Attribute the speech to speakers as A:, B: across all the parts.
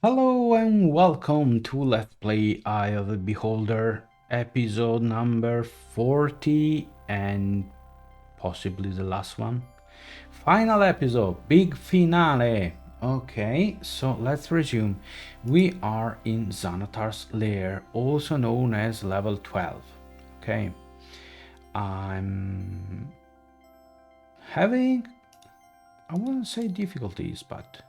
A: Hello and welcome to Let's Play Eye of the Beholder, episode number 40 and possibly the last one. Final episode, big finale. Okay, so let's resume. We are in Xanatar's lair, also known as level 12. Okay, I'm having, I wouldn't say difficulties, but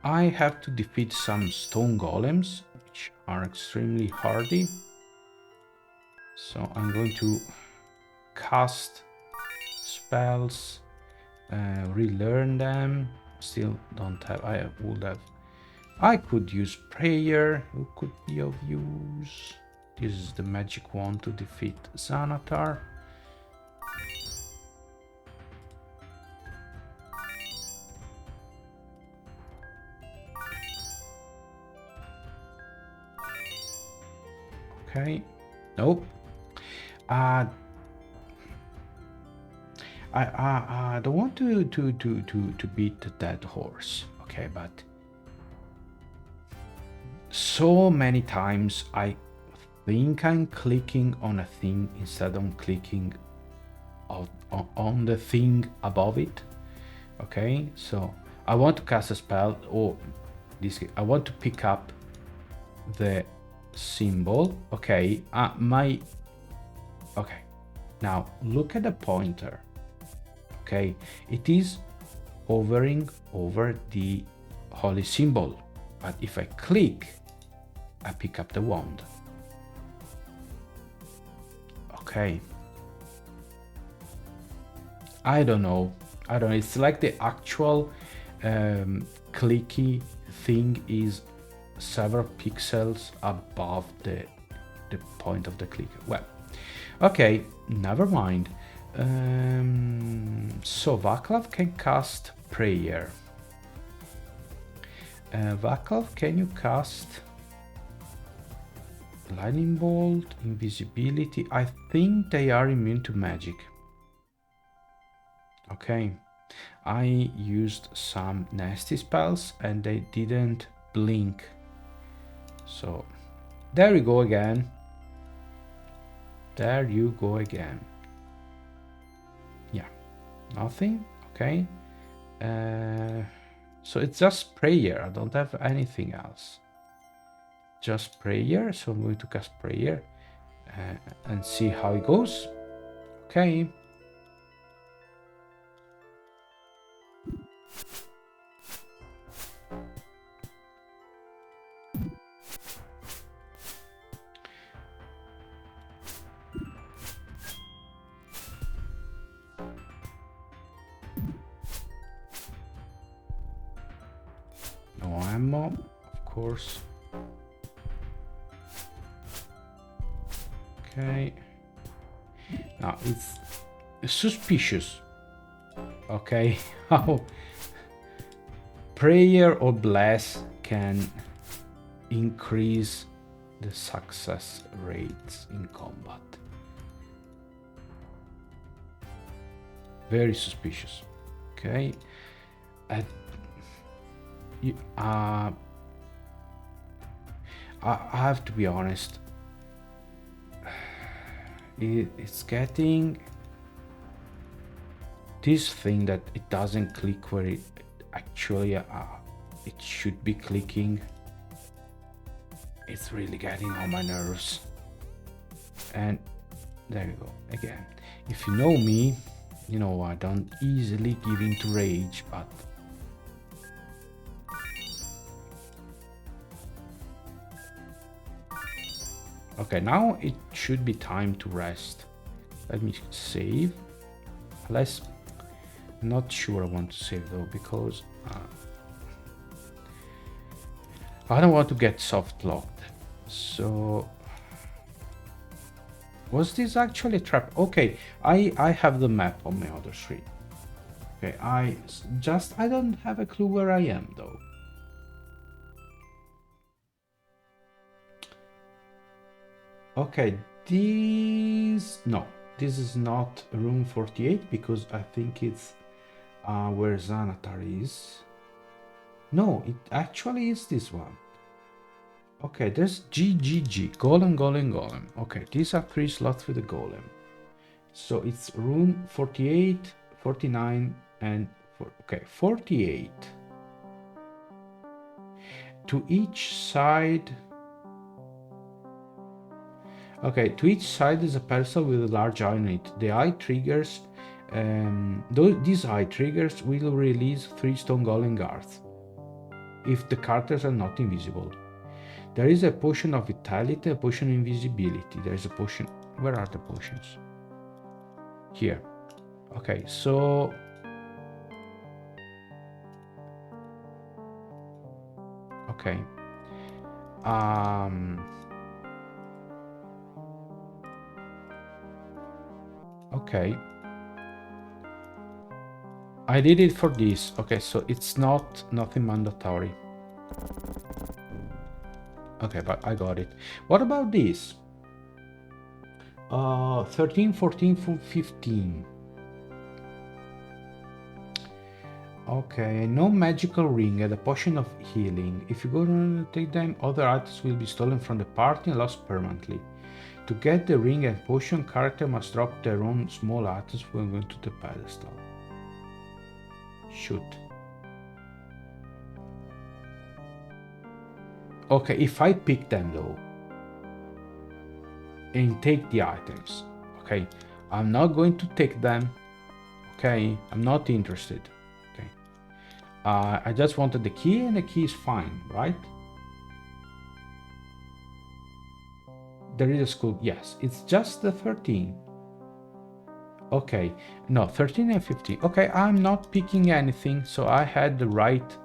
A: I have to defeat some stone golems, which are extremely hardy. So I'm going to cast spells, relearn them. Still don't have, I could use prayer, who could be of use. This is the magic wand to defeat Xanatar. Okay, nope. I don't want to beat the dead horse, okay, but so many times I think I'm clicking on a thing instead of clicking on the thing above it. Okay, so I want to cast a spell, or I want to pick up the symbol. Okay, okay, now look at the pointer. Okay, it is hovering over the holy symbol, but if I click, I pick up the wand. Okay, I don't know, it's like the actual clicky thing is several pixels above the point of the clicker. Well, okay, never mind. So Vaclav can cast prayer. Vaclav, can you cast lightning bolt, invisibility? I think they are immune to magic. Okay, I used some nasty spells and they didn't blink. So there you go again. There you go again. Yeah, nothing. Okay. So it's just prayer. I don't have anything else. Just prayer. So I'm going to cast prayer and see how it goes. Okay. No ammo, of course. Okay. Now it's suspicious. Okay, how prayer or bless can increase the success rates in combat. Very suspicious. Okay. I have to be honest. It's getting this thing that it doesn't click where it actually it should be clicking. It's really getting on my nerves. And there you go again. If you know me, you know I don't easily give in to rage, but okay, now it should be time to rest. Let me save. Unless, not sure I want to save though, because I don't want to get soft locked. So was this actually a trap? Okay, I have the map on my other screen. Okay, I don't have a clue where I am though. Okay, this is not room 48 because I think it's where Xanatar is. No, it actually is this one. Okay, there's GGG, Golem, Golem, Golem. Okay, these are 3 slots for the Golem. So it's rune 48, 49, and okay, 48. To each side. Okay, to each side is a pedestal with a large eye on it. The eye triggers. These eye triggers will release 3 stone golem guards if the characters are not invisible. There is a potion of vitality, a potion of invisibility. There is a potion. Where are the potions? Here. Okay, so okay. Okay. I did it for this. Okay, so it's nothing mandatory. Okay, but I got it. What about this? 13, 14, 15. Okay, no magical ring and a potion of healing. If you go to take them, other items will be stolen from the party and lost permanently. To get the ring and potion, character must drop their own small items when going to the pedestal. Shoot. Okay, if I pick them though, and take the items, okay, I'm not going to take them, okay, I'm not interested, okay. I just wanted the key, and the key is fine, right? There is a school, yes, it's just the 13. Okay, no, 13 and 15. Okay, I'm not picking anything, so I had the right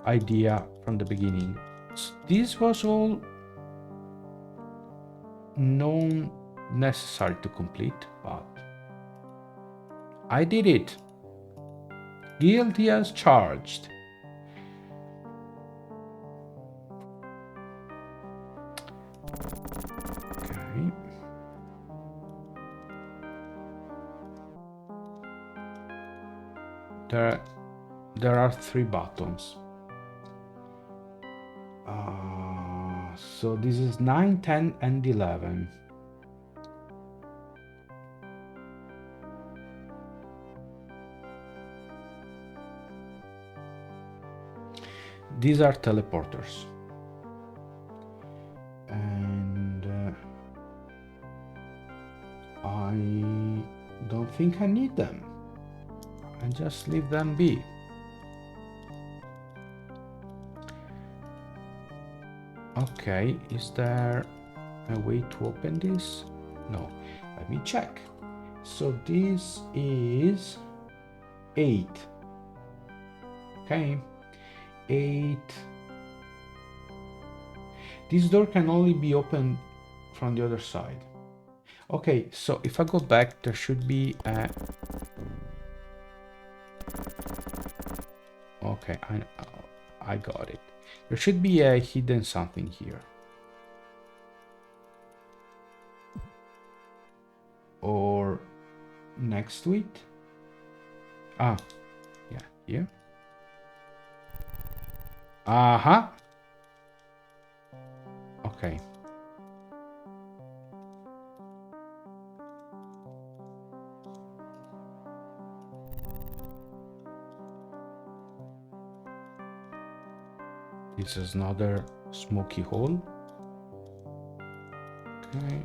A: idea from the beginning. So this was all non necessary to complete, but I did it. Guilty as charged. Okay. There are 3 buttons. So this is 9, 10, and 11. These are teleporters. And I don't think I need them. I just leave them be. Okay, is there a way to open this? No, let me check. So this is 8. Okay, 8. This door can only be opened from the other side. Okay, so if I go back, there should be a... Okay, I got it. There should be a hidden something here. Or next to it. Ah, yeah, here. Uh-huh. Okay. This is another smoky hole. Okay.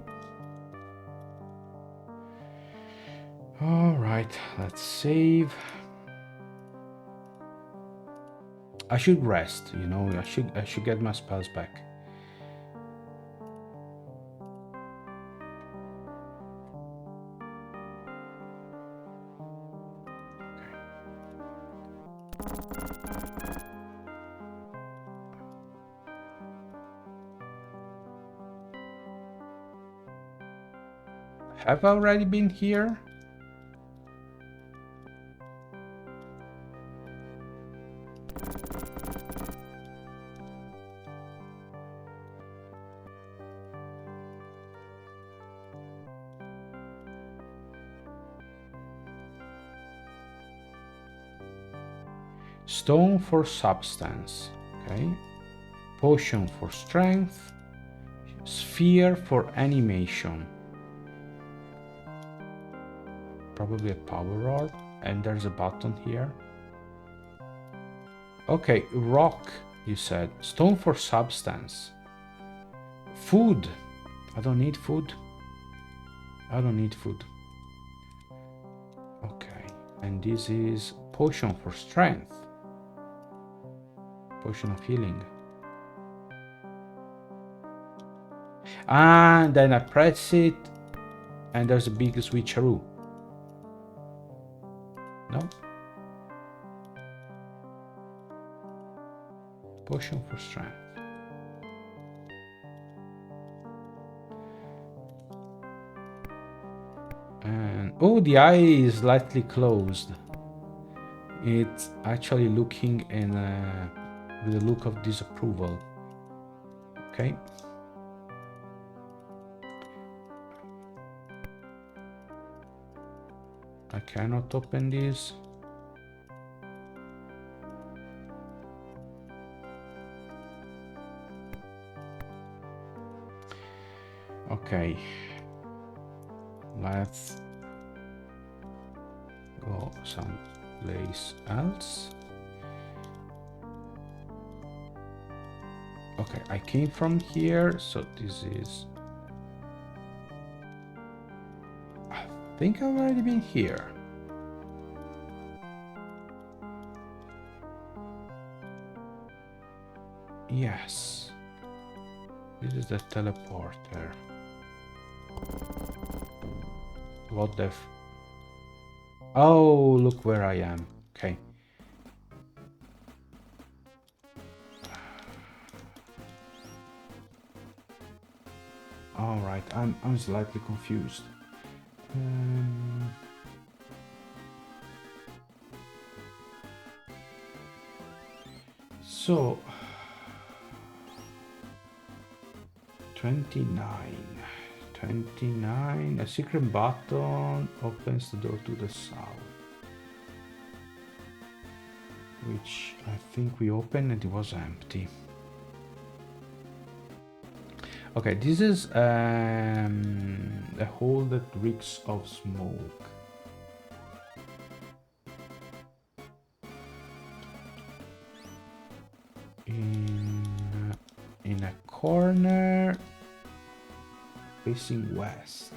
A: All right, let's save. I should rest, you know, I should get my spells back. Have I already been here? Stone for substance. Okay. Potion for strength. Sphere for animation. Probably a power orb. And there's a button here. Okay, rock, you said. Stone for substance. Food. I don't need food. I don't need food. Okay, and this is potion for strength. Potion of healing. And then I press it, and there's a big switcheroo. No? Potion for strength. And oh, the eye is slightly closed. It's actually looking in with a look of disapproval. Okay. I cannot open this. Okay. Let's go someplace else. Okay, I came from here, so this is... I think I've already been here. Yes. This is the teleporter. What the f... Oh, look where I am. Okay. All right, I'm slightly confused. So 29. A secret button opens the door to the south, which I think we opened and it was empty. Okay, this is a hole that reeks of smoke. In a corner facing west.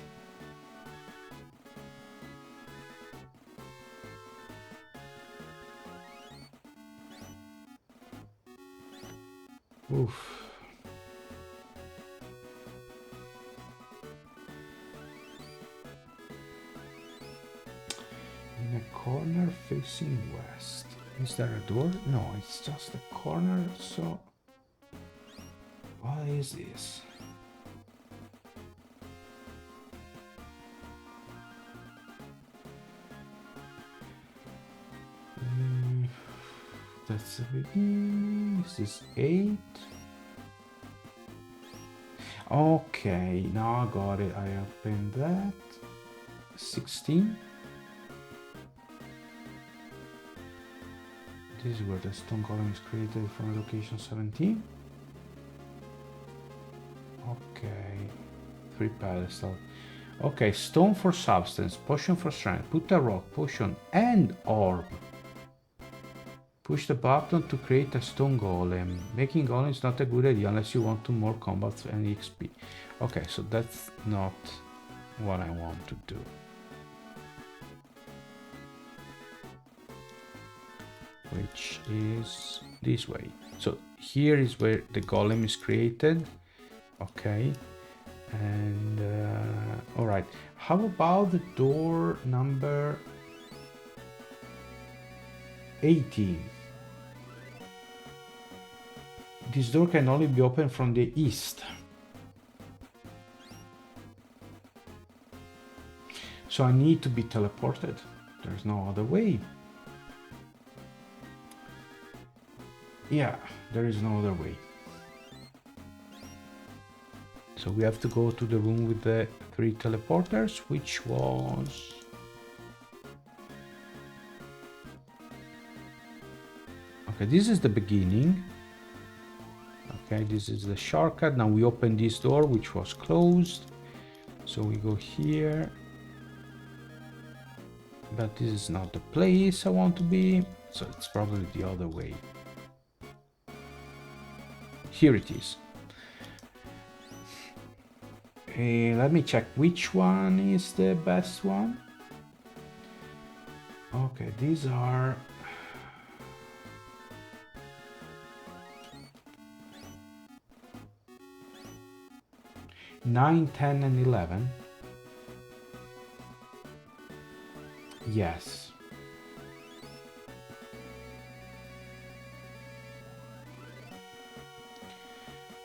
A: Oof. In a corner facing west. Is there a door? No, it's just a corner, so... What is this? That's the beginning. This is 8. Okay, now I got it. I opened that. 16. This is where the stone golem is created from location 17. Okay. 3 pedestal. Okay, stone for substance, potion for strength, put a rock, potion, and orb. Push the button to create a stone golem. Making golem is not a good idea unless you want to more combat and XP. Okay, so that's not what I want to do. Which is this way. So here is where the golem is created. Okay. And all right. How about the door number 18? This door can only be opened from the east. So I need to be teleported. There's no other way. Yeah, there is no other way. So we have to go to the room with the 3 teleporters, which was... Okay, this is the beginning. Okay, this is the shortcut. Now we open this door, which was closed. So we go here. But this is not the place I want to be. So it's probably the other way. Here it is. Let me check which one is the best one. Okay, these are... Nine, 10, and 11. Yes.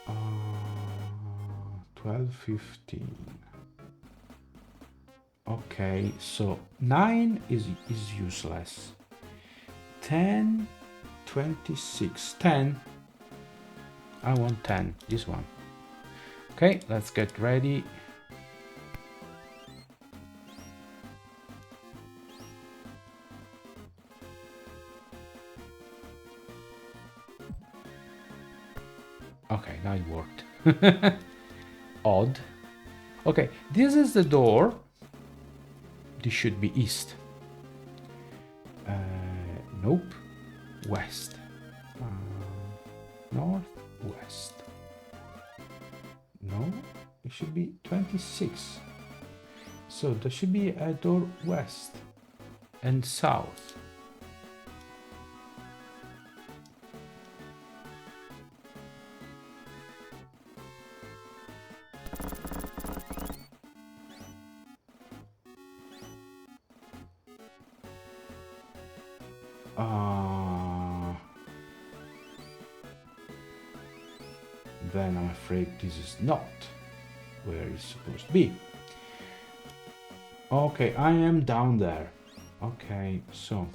A: Uh, 12, 15. Okay, so 9 is useless. 10, 26. 10. I want 10. This one. Okay, let's get ready. Okay, now it worked. Odd. Okay, this is the door. This should be east. Nope. West. North, west. No, it should be 26. So there should be a door west and south. Then I'm afraid this is not where it's supposed to be. Okay, I am down there. Okay, so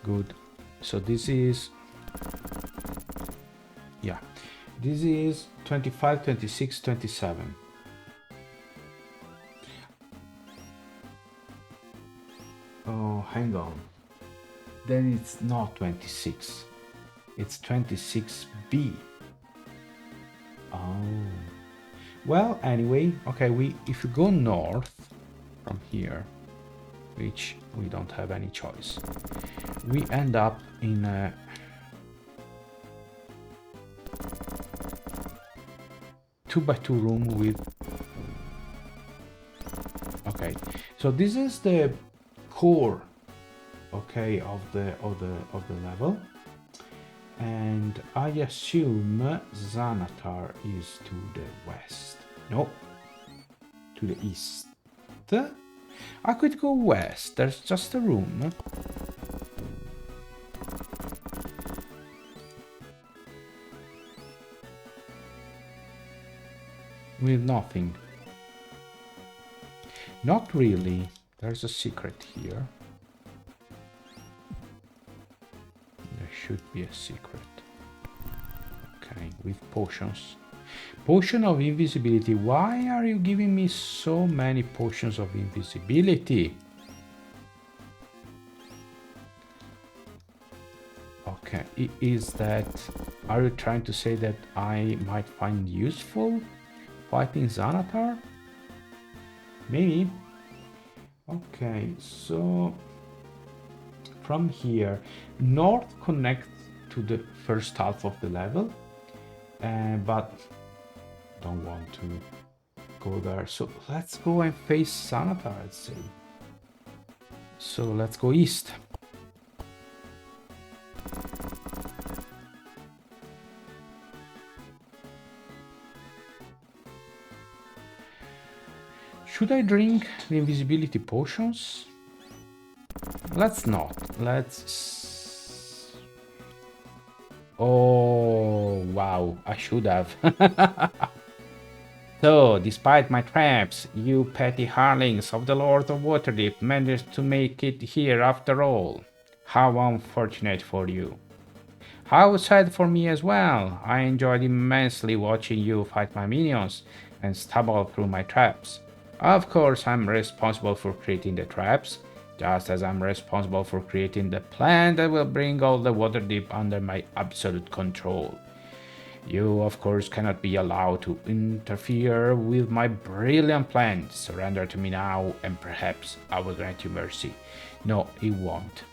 A: good. So this is, yeah, this is 25, 26, 27. Oh, hang on. Then it's not 26. It's 26B. Oh. Well, anyway, okay, if you go north from here, which we don't have any choice, we end up in a two-by-two room with... Okay, so this is the core, okay, of the level. And I assume Xanatar is to the west. No, to the east. I could go west. There's just a room. With nothing. Not really. There's a secret here. Should be a secret. Okay, with potions. Potion of invisibility. Why are you giving me so many potions of invisibility? Okay, is that... Are you trying to say that I might find useful fighting Xanatar? Maybe. Okay, so... From here, north connects to the first half of the level, but don't want to go there. So let's go and face Xanatar, I'd say. So let's go east. Should I drink the invisibility potions? Let's not. Let's... Oh, wow. I should have. So, despite my traps, you petty harlings of the Lord of Waterdeep managed to make it here after all. How unfortunate for you. How sad for me as well. I enjoyed immensely watching you fight my minions and stumble through my traps. Of course, I'm responsible for creating the traps, Just as I'm responsible for creating the plant that will bring all the water deep under my absolute control. You, of course, cannot be allowed to interfere with my brilliant plan. Surrender to me now, and perhaps I will grant you mercy. No, it won't.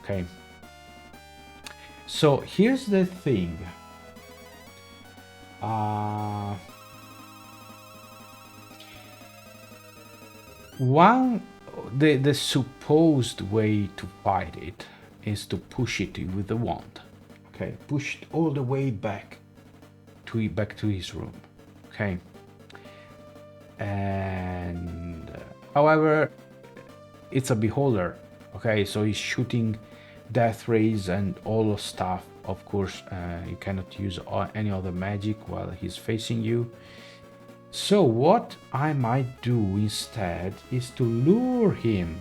A: Okay. So here's the thing. The supposed way to fight it is to push it with the wand. Okay, push it all the way back to his room. Okay, and however, it's a beholder. Okay, so he's shooting death rays and all the stuff. Of course, you cannot use any other magic while he's facing you. So what I might do instead is to lure him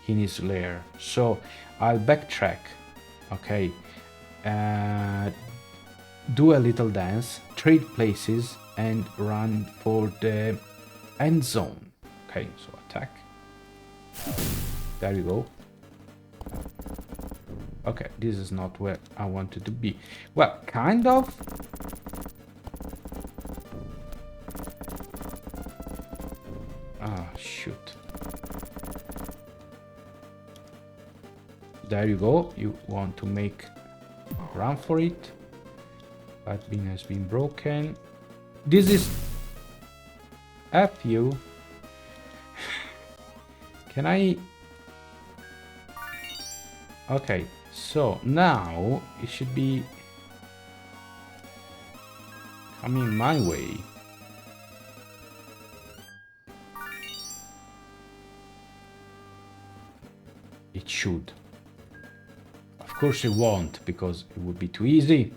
A: in his lair. So I'll backtrack, okay, do a little dance, trade places, and run for the end zone. Okay, so attack. There you go. Okay, this is not where I wanted to be. Well, kind of. Ah, shoot. There you go. You want to make a run for it. That beam has been broken. This is F you. Can I? Okay, so now it should be coming my way. It should. Of course it won't, because it would be too easy.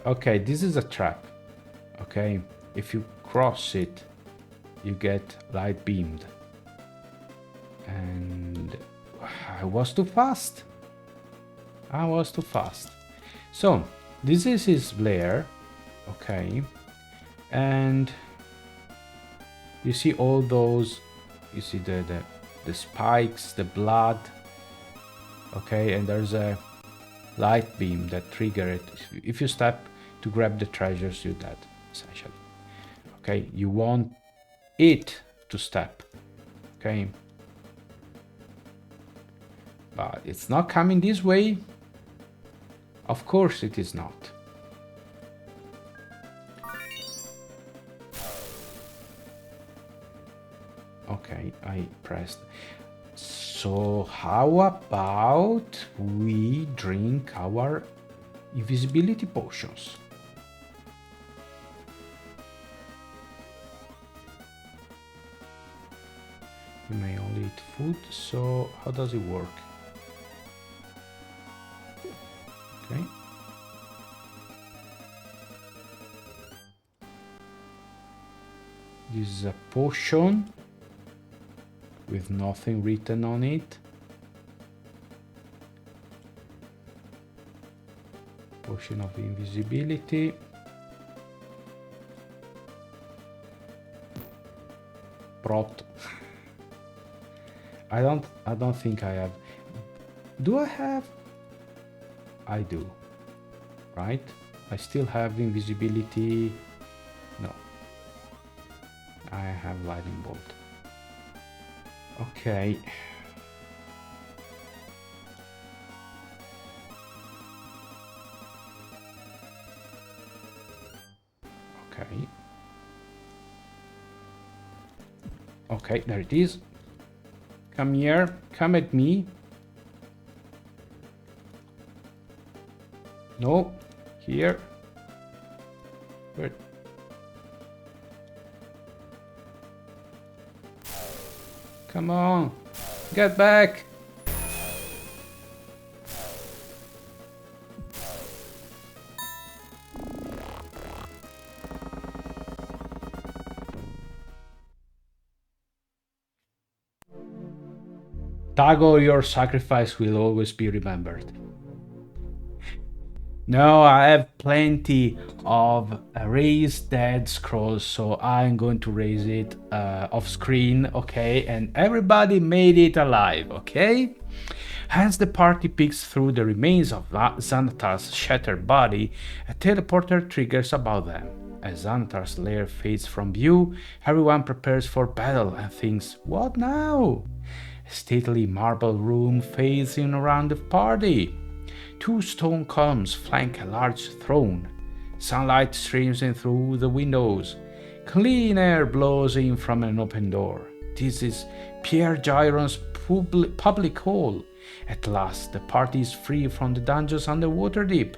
A: Okay, this is a trap. Okay, if you cross it, you get light beamed. And I was too fast. I was too fast. So, this is his lair. Okay. And you see all those, you see the spikes, the blood. Okay, and there's a light beam that trigger it. If you step to grab the treasures, you're dead, essentially. Okay, you want it to step. Okay, but it's not coming this way. Of course it is not. Okay, I pressed. So how about we drink our invisibility potions? You may only eat food, so how does it work? Okay. This is a potion with nothing written on it. Potion of invisibility. Prot. I don't think I have. Do I have? I do. Right? I still have invisibility. No. I have lightning bolt. Okay. Okay. Okay, there it is. Come here. Come at me. No. Here. Where? Come on. Get back. Tago, your sacrifice will always be remembered. No, I have plenty of raise dead scrolls, so I'm going to raise it off screen, okay? And everybody made it alive, okay? As the party peeks through the remains of Xanatar's shattered body, a teleporter triggers above them. As Xanatar's lair fades from view, everyone prepares for battle and thinks, what now? A stately marble room fades in around the party. Two stone columns flank a large throne. Sunlight streams in through the windows. Clean air blows in from an open door. This is Pierre Giron's public hall. At last, the party is free from the dungeons under Waterdeep.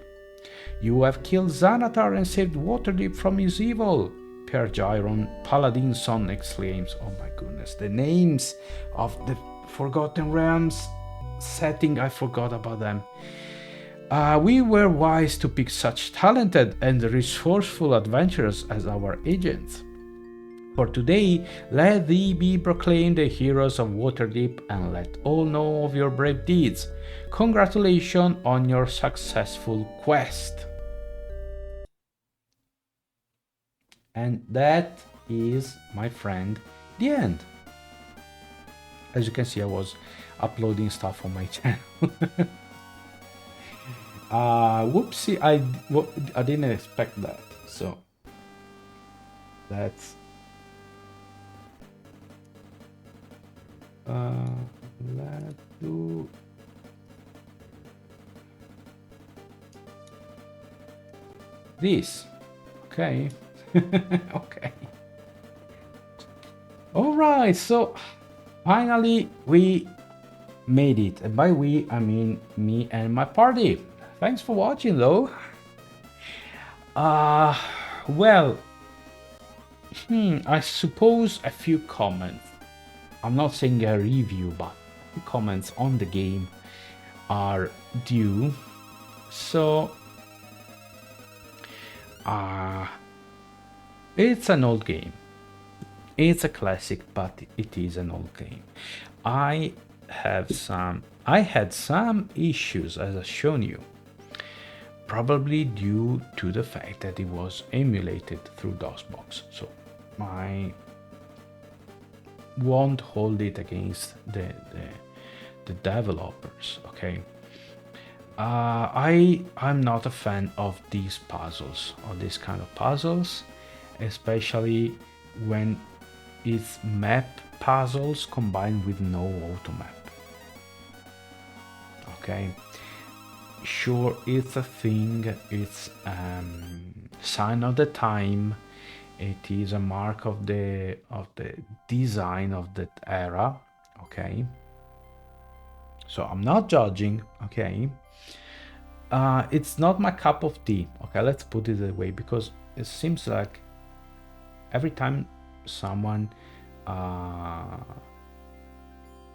A: You have killed Xanatar and saved Waterdeep from his evil. Pierre Giron, Paladin's son, exclaims. Oh my goodness, the names of the Forgotten Realms setting, I forgot about them. We were wise to pick such talented and resourceful adventurers as our agents. For today, let thee be proclaimed the heroes of Waterdeep and let all know of your brave deeds. Congratulations on your successful quest. And that is, my friend, the end. As you can see, I was uploading stuff on my channel. Whoopsie, I didn't expect that. So let's do this. Okay. Okay. All right. So finally we made it, and by we I mean me and my party. Thanks for watching though. Well, I suppose a few comments. I'm not saying a review, but comments on the game are due. So it's an old game. It's a classic, but it is an old game. I had some issues, as I've shown you, probably due to the fact that it was emulated through DOSBox. So I won't hold it against the developers, okay? I'm not a fan of these puzzles, or this kind of puzzles, especially when it's map puzzles combined with no automap. Okay, sure, it's a thing, it's sign of the time, it is a mark of the design of that era, okay? So I'm not judging, okay? It's not my cup of tea, okay? Let's put it that way, because it seems like every time someone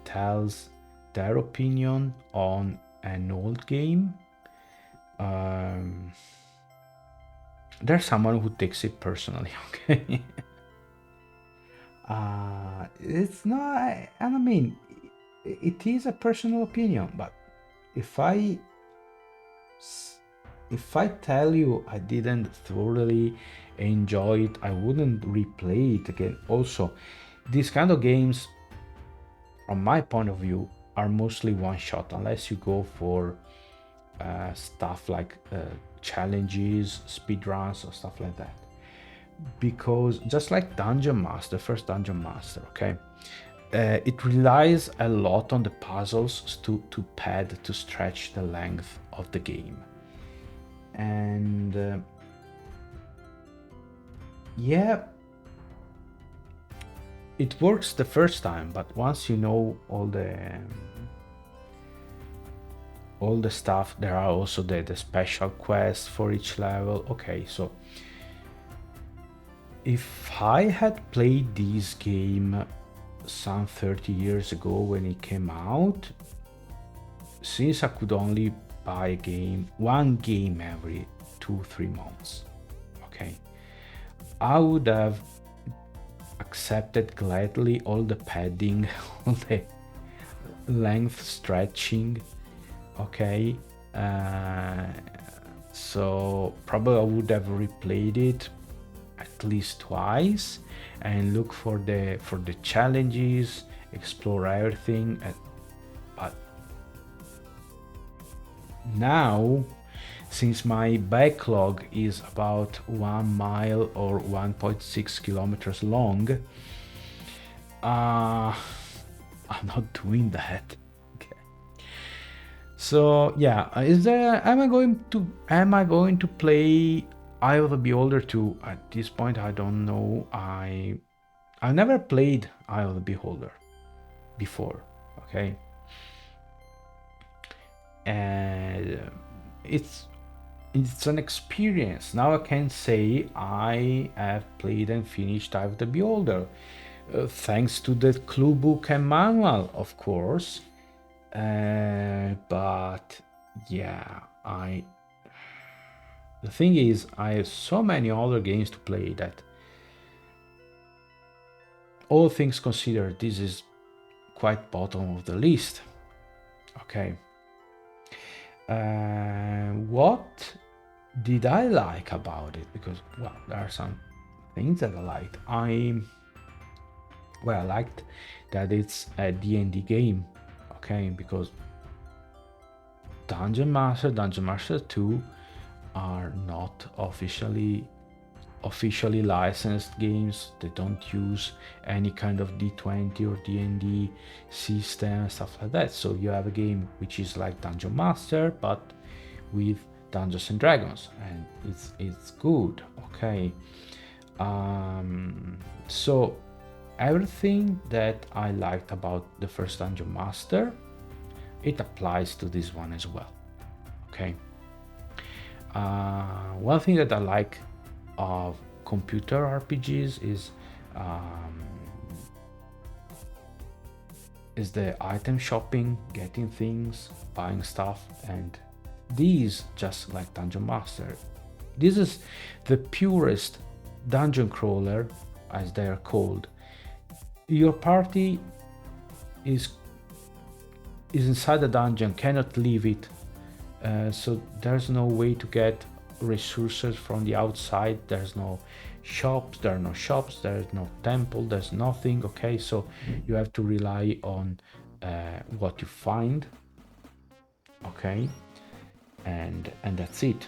A: tells their opinion on an old game, there's someone who takes it personally, okay? It's not, and I mean, it is a personal opinion, but if I tell you I didn't thoroughly enjoy it, I wouldn't replay it again. Also, these kind of games, from my point of view, are mostly one shot, unless you go for stuff like challenges, speedruns, or stuff like that. Because just like Dungeon Master, first Dungeon Master, okay, it relies a lot on the puzzles to stretch the length of the game. And yeah, it works the first time, but once you know all the stuff, there are also the special quests for each level. Okay, so if I had played this game some 30 years ago when it came out, since I could only buy one game every 2-3 months, okay, I would have accepted gladly all the padding, all the length stretching, okay, So probably I would have replayed it at least twice and look for the challenges, explore everything. But now, since my backlog is about 1 mile or 1.6 kilometers long, I'm not doing that. Okay. So yeah, am I going to play Eye of the Beholder 2? At this point, I don't know. I've never played Eye of the Beholder before. Okay. And it's an experience. Now I can say I have played and finished Eye of the Beholder, thanks to the clue book and manual, of course. But yeah, the thing is, I have so many other games to play that, all things considered, this is quite bottom of the list. Okay. What did I like about it? Because, well, there are some things that I liked. I liked that it's a D&D game. Okay, because Dungeon Master 2 are not officially licensed games. They don't use any kind of D20 or D&D system, stuff like that. So you have a game which is like Dungeon Master, but with Dungeons and Dragons, and it's good. Okay. So everything that I liked about the first Dungeon Master, it applies to this one as well. Okay. One thing that I like of computer RPGs is the item shopping, getting things, buying stuff, and these, just like Dungeon Master, this is the purest dungeon crawler, as they are called. Your party is inside the dungeon, cannot leave it, so there's no way to get resources from the outside. There's no shops, there's no temple, there's nothing. Okay, so you have to rely on what you find. Okay, and that's it.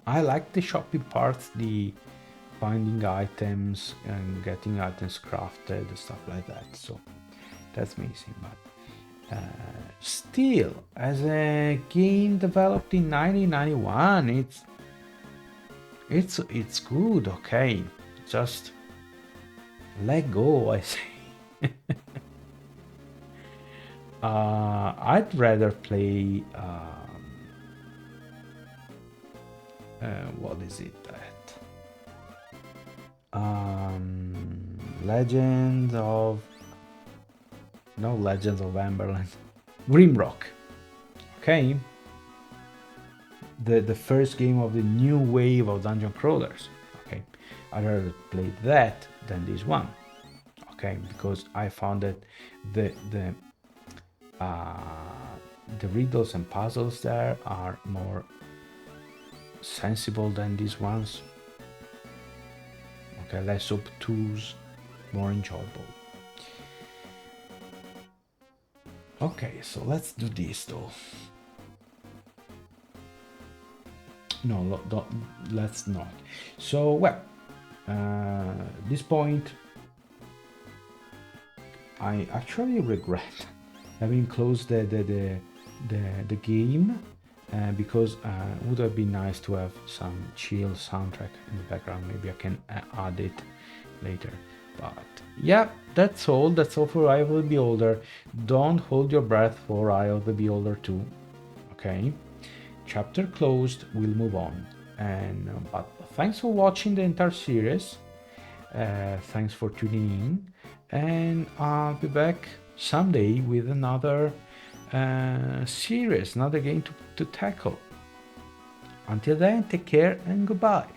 A: I like the shopping parts, the finding items and getting items crafted, stuff like that. So that's amazing. But still, as a game developed in 1991, it's good. Okay, just let go, I say. I'd rather play what is it that Legends of Amberland, Grimrock. Okay, the first game of the new wave of dungeon crawlers. Okay, I'd rather play that than this one. Okay, because I found that the riddles and puzzles there are more sensible than these ones. Okay, less obtuse, more enjoyable. Okay, so let's do this though. No, let's not. So, well, this point, I actually regret having closed the game, because it would have been nice to have some chill soundtrack in the background. Maybe I can add it later. But yeah, that's all for Eye of the Beholder. Don't hold your breath for Eye of the Beholder 2. Okay, chapter closed, we'll move on. And but thanks for watching the entire series. Thanks for tuning in, and I'll be back someday with another series, another game to tackle. Until then, take care and goodbye.